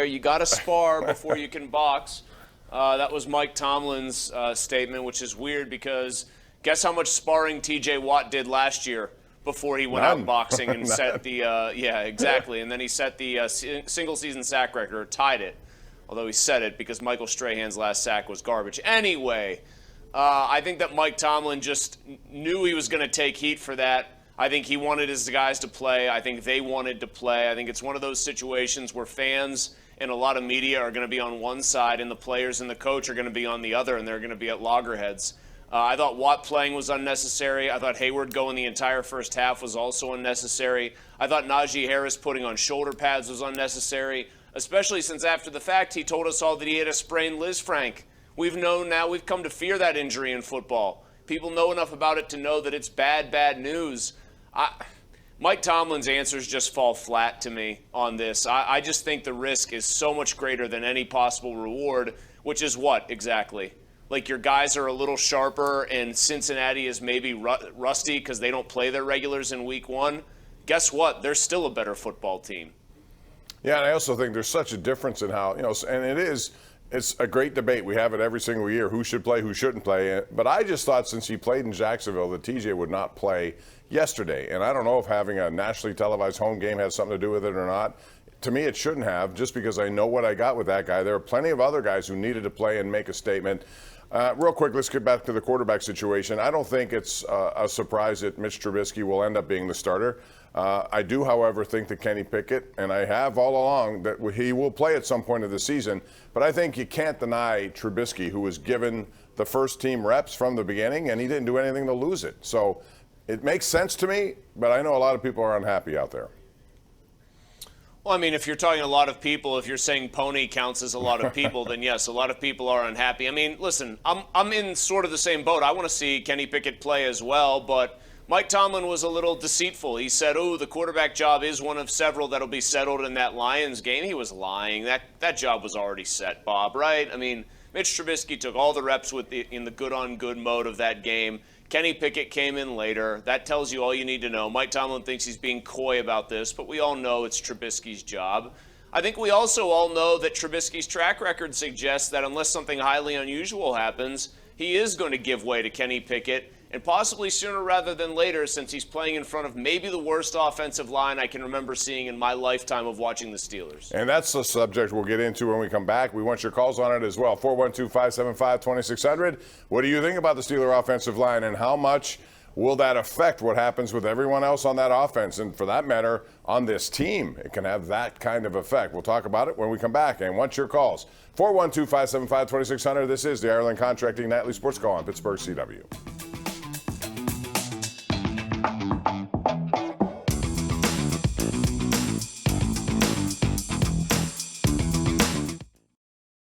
there. You got to spar before you can box. That was Mike Tomlin's statement, which is weird because guess how much sparring T.J. Watt did last year before he went out boxing and set the yeah, exactly. And then he set the single-season sack record, or tied it, although he set it because Michael Strahan's last sack was garbage. Anyway, I think that Mike Tomlin just knew he was going to take heat for that. I think he wanted his guys to play. I think they wanted to play. I think it's one of those situations where fans and a lot of media are going to be on one side and the players and the coach are going to be on the other, and they're going to be at loggerheads. I thought Watt playing was unnecessary. I thought Hayward going the entire first half was also unnecessary. I thought Najee Harris putting on shoulder pads was unnecessary, especially since after the fact he told us all that he had a sprained Liz Frank. We've known now, we've come to fear that injury in football. People know enough about it to know that it's bad, bad news. Mike Tomlin's answers just fall flat to me on this. I just think the risk is so much greater than any possible reward, which is what exactly? Like your guys are a little sharper and Cincinnati is maybe rusty because they don't play their regulars in week one. Guess what? They're still a better football team. Yeah, and I also think there's such a difference in how, and it's a great debate. We have it every single year, who should play, who shouldn't play. But I just thought since he played in Jacksonville that TJ would not play yesterday. And I don't know if having a nationally televised home game has something to do with it or not. To me, it shouldn't have, just because I know what I got with that guy. There are plenty of other guys who needed to play and make a statement. Real quick, let's get back to the quarterback situation. I don't think it's a surprise that Mitch Trubisky will end up being the starter. I do, however, think that Kenny Pickett, and I have all along, that he will play at some point of the season. But I think you can't deny Trubisky, who was given the first team reps from the beginning, and he didn't do anything to lose it. So it makes sense to me, but I know a lot of people are unhappy out there. Well, I mean, if you're talking a lot of people, if you're saying Pony counts as a lot of people, then yes, a lot of people are unhappy. I mean, listen, I'm in sort of the same boat. I want to see Kenny Pickett play as well, but Mike Tomlin was a little deceitful. He said, oh, the quarterback job is one of several that'll be settled in that Lions game. He was lying. That job was already set, Bob, right? I mean, Mitch Trubisky took all the reps in the good-on-good mode of that game. Kenny Pickett came in later. That tells you all you need to know. Mike Tomlin thinks he's being coy about this, but we all know it's Trubisky's job. I think we also all know that Trubisky's track record suggests that unless something highly unusual happens, he is going to give way to Kenny Pickett, and possibly sooner rather than later, since he's playing in front of maybe the worst offensive line I can remember seeing in my lifetime of watching the Steelers. And that's the subject we'll get into when we come back. We want your calls on it as well. 412-575-2600. What do you think about the Steeler offensive line, and how much will that affect what happens with everyone else on that offense? And for that matter, on this team, it can have that kind of effect. We'll talk about it when we come back. And want your calls. 412-575-2600. This is the Ireland Contracting Nightly Sports Call on Pittsburgh CW.